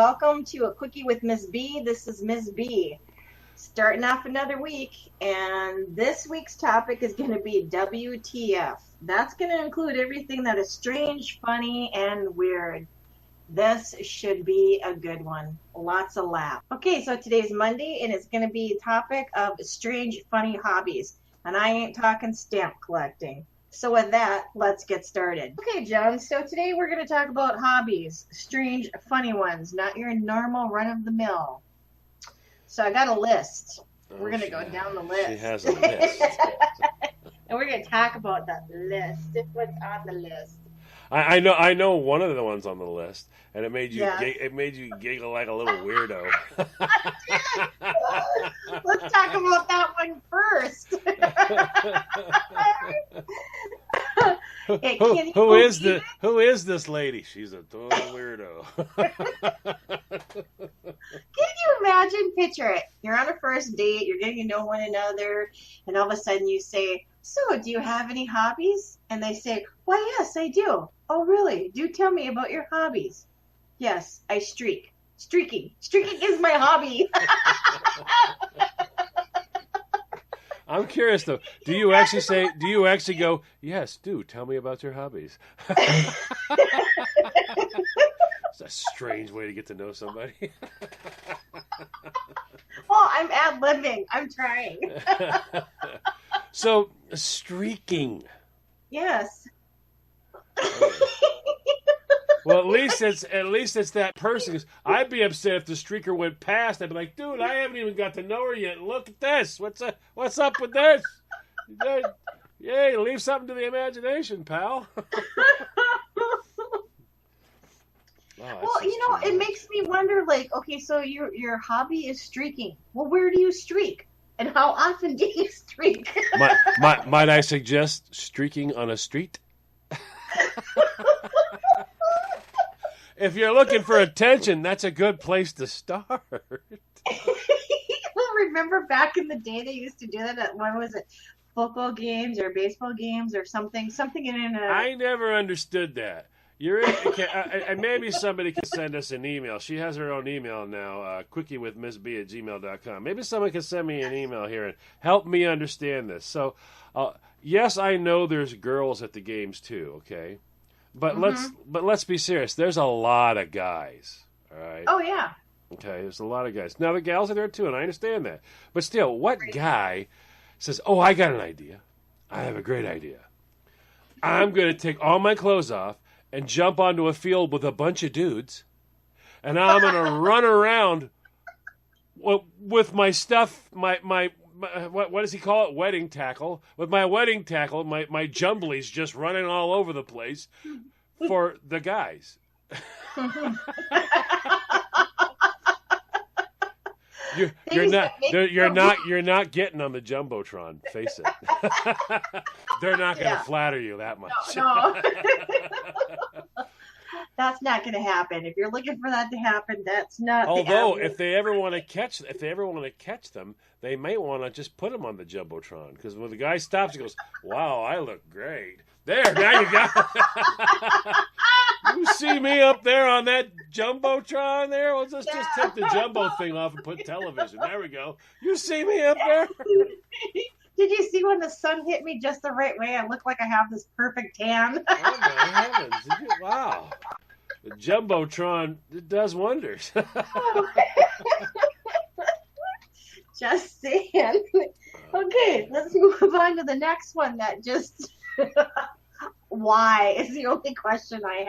welcome to a Quickie with Mz B. This is Mz B. Starting off another week, and this week's topic is going to be WTF. That's going to include everything that is strange, funny, and weird. This should be a good one. Lots of laughs. Okay, so today's Monday, and it's going to be a topic of strange, funny hobbies. And I ain't talking stamp collecting. So with that, let's get started. Okay, John, so today we're going to talk about hobbies. Strange, funny ones, not your normal run-of-the-mill. So I got a list. We're going to go down the list. She has a list. And we're going to talk about that list. What's on the list? I know one of the ones on the list, and it made you giggle like a little weirdo. Let's talk about that one first. Hey, who is this lady? She's a total weirdo. Can you imagine? Picture it. You're on a first date. You're getting to know one another, and all of a sudden you say, "So, do you have any hobbies?" And they say, "Why, yes, I do." "Oh, really? Do tell me about your hobbies." "Yes, I streak. Streaking is my hobby." I'm curious though. Do you actually go, "Yes, do tell me about your hobbies"? It's a strange way to get to know somebody. Well, I'm ad-libbing. I'm trying. So, streaking. Yes. Well, at least it's that person. 'Cause I'd be upset if the streaker went past. I'd be like, "Dude, I haven't even got to know her yet. Look at this. What's up with this? Yay, leave something to the imagination, pal." Well, it makes me wonder, like, okay, so your hobby is streaking. Well, where do you streak? And how often do you streak? Might I suggest streaking on a street? If you're looking for attention, that's a good place to start. Well, remember back in the day they used to do that at, what was it, football games or baseball games or something in a... I never understood that. And maybe somebody can send us an email. She has her own email now, quickiewithmzb@gmail.com. Maybe someone can send me an email here and help me understand this. So, yes, I know there's girls at the games too, okay? But let's be serious. There's a lot of guys, all right? Oh, yeah. Okay, there's a lot of guys. Now, the gals are there too, and I understand that. But still, what guy says, "Oh, I got an idea. I have a great idea. I'm going to take all my clothes off and jump onto a field with a bunch of dudes, and I'm going to run around with my stuff, my what does he call it? Wedding tackle. With my wedding tackle, my jumblies just running all over the place for the guys." You're not getting on the jumbotron. Face it. They're not going to flatter you that much. No. That's not going to happen. If you're looking for that to happen, that's not. Although, if they ever want to catch them, they may want to just put them on the jumbotron, because when the guy stops, he goes, "Wow, I look great." There, now you got it. You see me up there on that jumbotron there? Well, let's just take the jumbo thing off and put television. There we go. You see me up there? Did you see when the sun hit me just the right way? I look like I have this perfect tan. Oh, my heavens. Wow. The jumbotron, it does wonders. Just saying. Okay, let's move on to the next one that just... Why is the only question I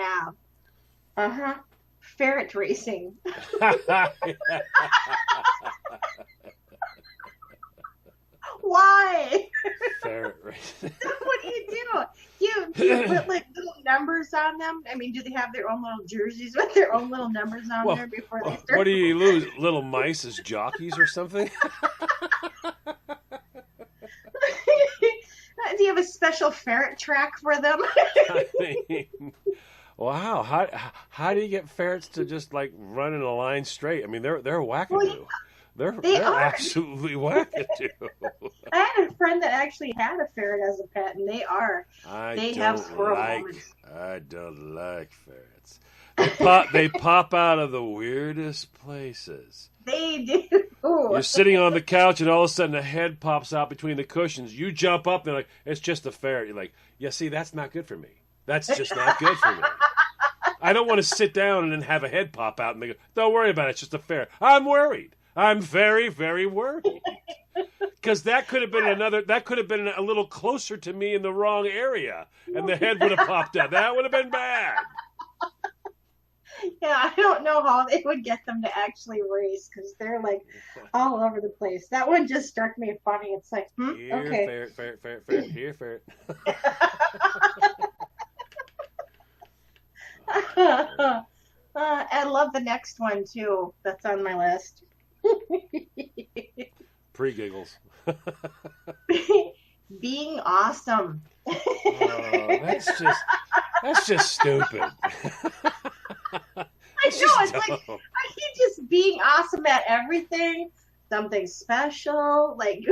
have. Ferret racing. Why? Ferret racing. What do you do? Do you put like little numbers on them? I mean, do they have their own little jerseys with their own little numbers on there before they start? What do you lose? Little mice as jockeys or something? Do you have a special ferret track for them? I mean, wow. How do you get ferrets to just like run in a line straight? I mean, they're wackadoo. They're absolutely wackadoo. I had a friend that actually had a ferret as a pet, and they have squirrel moments. I don't like ferrets. They pop out of the weirdest places. They do. You're sitting on the couch, and all of a sudden a head pops out between the cushions. You jump up, and they're like, it's just a ferret. You're like, yeah, see, that's not good for me. That's just not good for me. I don't want to sit down and then have a head pop out, and they go, don't worry about it, it's just a ferret. I'm worried. I'm very, very worried. Because that could have been a little closer to me in the wrong area, and the head would have popped out. That would have been bad. Yeah, I don't know how they would get them to actually race because they're like all over the place. That one just struck me funny. It's like, Here, okay. ferret. Here, ferret. I love the next one too. That's on my list. Pre-giggles. Being awesome. Oh, that's just stupid. I know, it's like, I keep just being awesome at everything. Something special, like.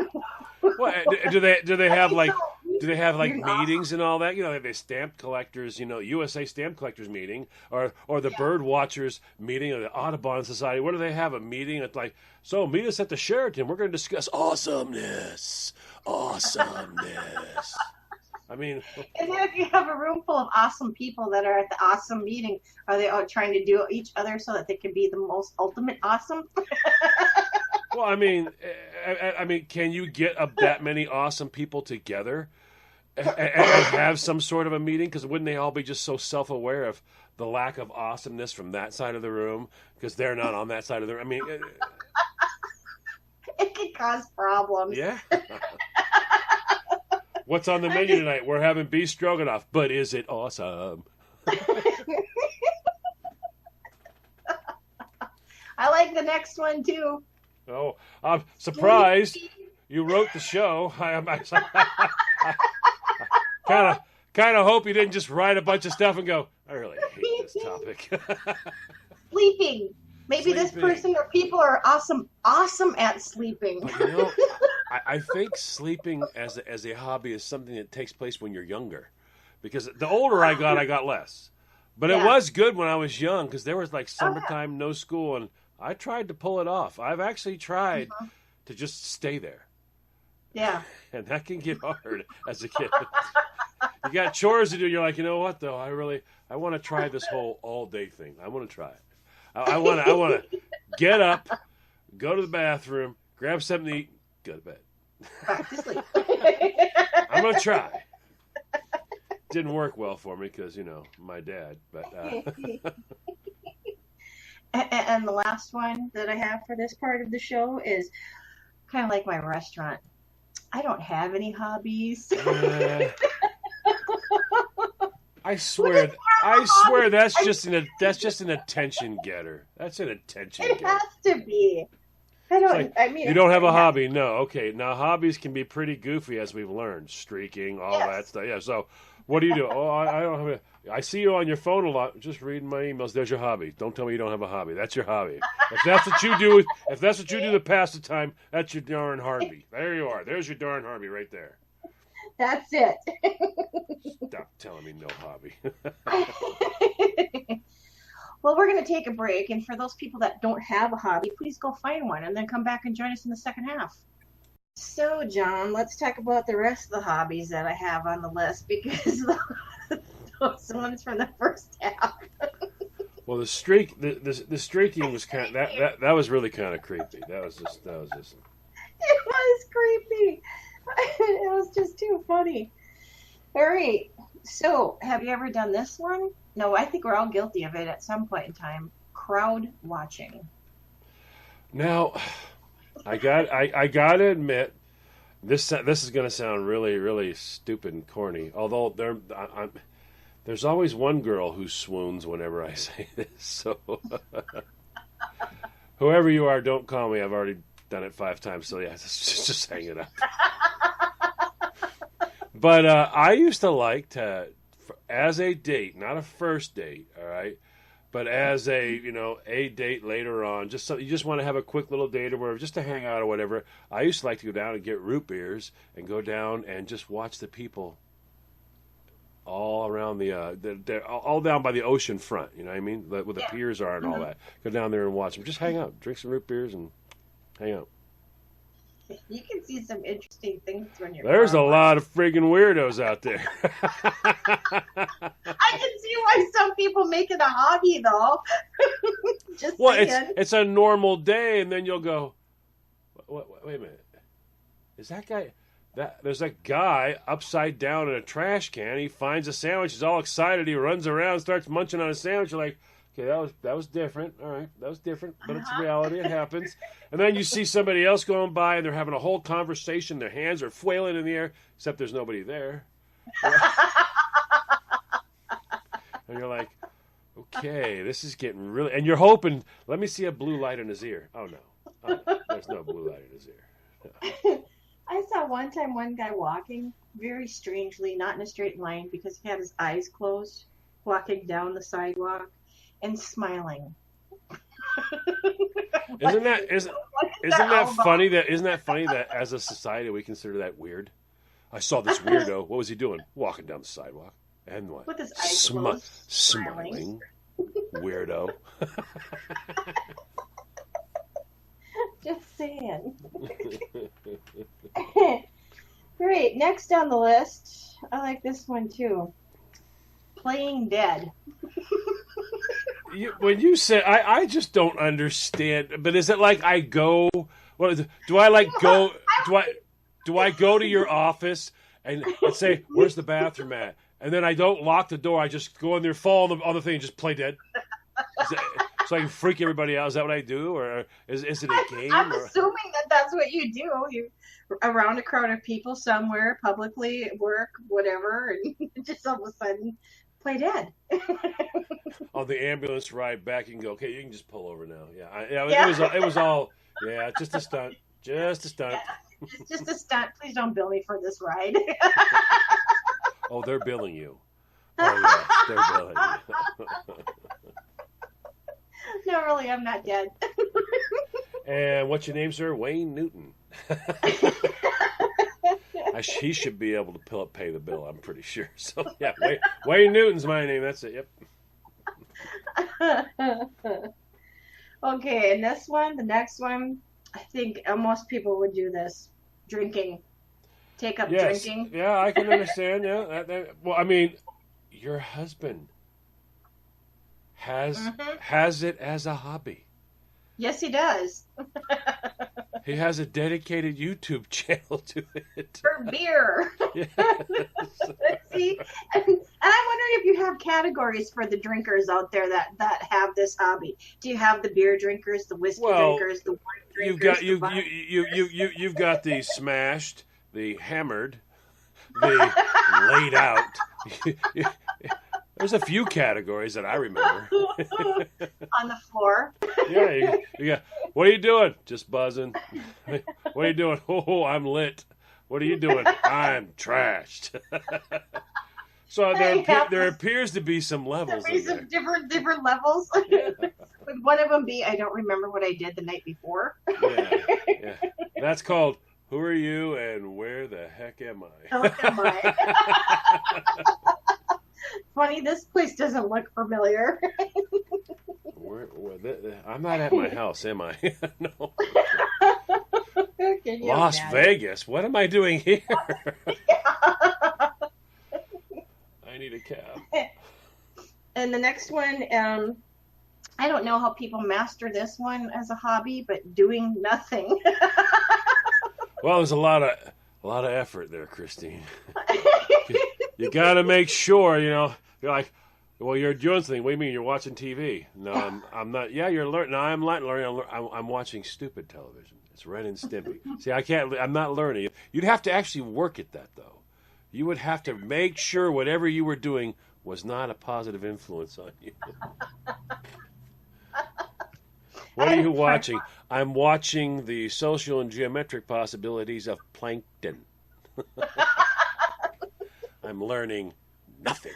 What do they have like? Do they have like Being meetings and all that? You know, they have the stamp collectors, USA stamp collectors meeting, or the bird watchers meeting, or the Audubon Society. What do they have? A meeting? It's like, so meet us at the Sheraton. We're going to discuss awesomeness. I mean, and then if you have a room full of awesome people that are at the awesome meeting, are they all trying to do each other so that they can be the most ultimate awesome? well, I mean, can you get that many awesome people together and have some sort of a meeting? Because wouldn't they all be just so self-aware of the lack of awesomeness from that side of the room because they're not on that side of the room? I mean, it could cause problems. Yeah. What's on the menu tonight? We're having beef stroganoff, but is it awesome? I like the next one too. Oh, I'm surprised you wrote the show. I kind of hope you didn't just write a bunch of stuff and go, I really hate this topic. Sleeping. Maybe this person or people are awesome at sleeping. But, I think sleeping as a hobby is something that takes place when you're younger. Because the older I got less. But it was good when I was young because there was like summertime, no school, and I tried to pull it off. I've actually tried to just stay there. Yeah. And that can get hard as a kid. You got chores to do. You're like, you know what, though? I want to try this whole all-day thing. I want to try it. I want to get up, go to the bathroom, grab something to eat, go to bed. Back to sleep. I'm going to try. Didn't work well for me because, my dad. But And the last one that I have for this part of the show is kind of like my restaurant. I don't have any hobbies. I swear that's just an attention getter. That's an attention getter. It has to be. You don't have a hobby. No. Okay. Now hobbies can be pretty goofy as we've learned. Streaking, all that stuff. Yeah. So what do you do? Oh, I don't have I see you on your phone a lot. Just reading my emails. There's your hobby. Don't tell me you don't have a hobby. That's your hobby. If that's what you do to pass the time, that's your darn hobby. There you are. There's your darn hobby right there. That's it. Stop telling me no hobby. Well, we're going to take a break, and for those people that don't have a hobby, please go find one and then come back and join us in the second half. So, John, let's talk about the rest of the hobbies that I have on the list because those ones from the first half. Well, the streaking was kind of, that was really kind of creepy. That was just. It was creepy. It was just too funny. All right. So, have you ever done this one? No, I think we're all guilty of it at some point in time. Crowd watching. Now, I got to admit, this is going to sound really, really stupid and corny. Although there's always one girl who swoons whenever I say this. So, whoever you are, don't call me. I've already done it 5 times. So yeah, just hang it up. But I used to like to, as a date, not a first date, all right, but as a a date later on, just so you just want to have a quick little date or whatever, just to hang out or whatever. I used to like to go down and get root beers and go down and just watch the people all around they're all down by the ocean front. You know what I mean? Where the piers are and all that. Go down there and watch them. Just hang out, drink some root beers, and hang out. You can see some interesting things when you're. There's a lot of friggin' weirdos out there. I can see why some people make it a hobby, though. Just saying. It's a normal day, and then you'll go, wait a minute, is that guy? There's that guy upside down in a trash can. He finds a sandwich. He's all excited. He runs around, starts munching on a sandwich. You're like, okay, that was different. All right, that was different, but it's reality. It happens. And then you see somebody else going by, and they're having a whole conversation. Their hands are flailing in the air, except there's nobody there. And you're like, okay, this is getting really... And you're hoping, let me see a blue light in his ear. Oh, no. There's no blue light in his ear. No. I saw one time one guy walking very strangely, not in a straight line, because he had his eyes closed, walking down the sidewalk and smiling. Isn't that funny that as a society we consider that weird? I saw this weirdo. What was he doing? Walking down the sidewalk. And what? With his eyes closed, smiling. Weirdo. Just saying. Great. Next on the list, I like this one too. Playing dead. When you say, I just don't understand. But is it like I go? What is it? Do I like go? Do I go to your office and say, "Where's the bathroom at?" And then I don't lock the door. I just go in there, fall on the thing, and just play dead. So I can freak everybody out. Is that what I do, or is it a game? I'm assuming that's what you do. You around a crowd of people somewhere, publicly, at work, whatever, and just all of a sudden play dead. On the ambulance ride back, you can go. Okay, you can just pull over now. It was all. Yeah, just a stunt. Just a stunt. Just a stunt. Please don't bill me for this ride. Oh, they're billing you. Oh, yes, they're billing you. No, really, I'm not dead. And what's your name, sir? Wayne Newton. He should be able to pay the bill, I'm pretty sure. So, yeah, Wayne Newton's my name. That's it, yep. Okay, and the next one, I think most people would do this. Drinking. Take up drinking. Yeah, I can understand. Yeah. Well, I mean, your husband has it as a hobby. Yes, he does. He has a dedicated YouTube channel to it. For beer. Yes. See? And I'm wondering if you have categories for the drinkers out there that have this hobby. Do you have the beer drinkers, the whiskey drinkers, the wine drinkers? You've got the smashed, the hammered, the laid out. There's a few categories that I remember. On the floor. Yeah, you got. What are you doing? Just buzzing. What are you doing? Oh, I'm lit. What are you doing? I'm trashed. So there appears to be some levels. There's some different levels. Yeah. Would one of them be, I don't remember what I did the night before? Yeah. That's called, who are you and where the heck am I? Who am I? Funny, this place doesn't look familiar. I'm not at my house, am I? No. Las Vegas? What am I doing here? I need a cab. And the next one, I don't know how people master this one as a hobby, but doing nothing. Well, there's a lot of effort there, Christine. You got to make sure, you're like, well, you're doing something. What do you mean? You're watching TV? No, I'm not. Yeah, you're learning. No, I'm not learning. I'm watching stupid television. It's Ren and Stimpy. See, I'm not learning. You'd have to actually work at that, though. You would have to make sure whatever you were doing was not a positive influence on you. What are you watching? I'm watching the social and geometric possibilities of plankton. I'm learning nothing.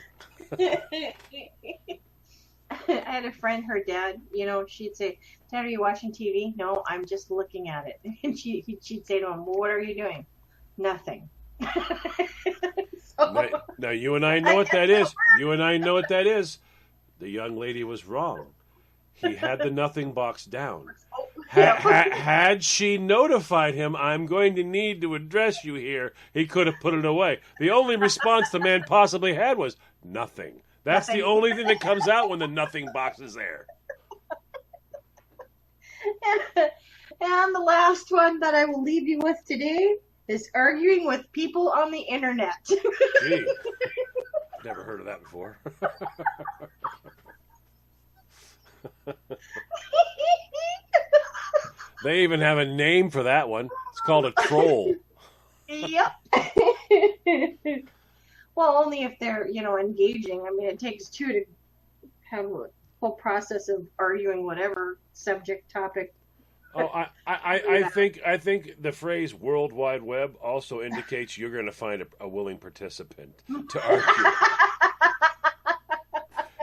I had a friend, her dad, she'd say, Dad, are you watching TV? No, I'm just looking at it. And she'd say to him, well, what are you doing? Nothing. Now, you and I know what that is. You and I know what that is. The young lady was wrong. He had the nothing box down. Had she notified him, I'm going to need to address you here, he could have put it away. The only response the man possibly had was nothing. That's the only thing that comes out when the nothing box is there. And the last one that I will leave you with today is arguing with people on the internet. Gee, never heard of that before. They even have a name for that one. It's called a troll. Yep. Well, only if they're, engaging. I mean, it takes two to have a whole process of arguing whatever subject, topic. Oh, I think the phrase World Wide Web also indicates you're going to find a willing participant to argue.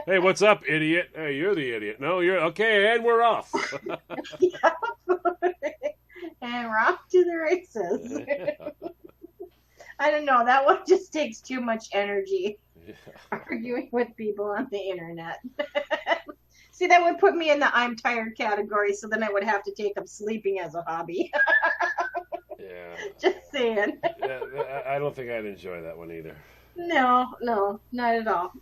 Hey, what's up, idiot? Hey, you're the idiot. No, you're okay, and we're off. Yep. And we're off to the races. I don't know. That one just takes too much energy. Yeah. Arguing with people on the internet. See, that would put me in the I'm tired category, so then I would have to take up sleeping as a hobby. Yeah. Just saying. Yeah, I don't think I'd enjoy that one either. No, not at all.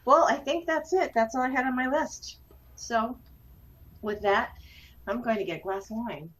Well, I think that's it. That's all I had on my list. So, with that, I'm going to get a glass of wine.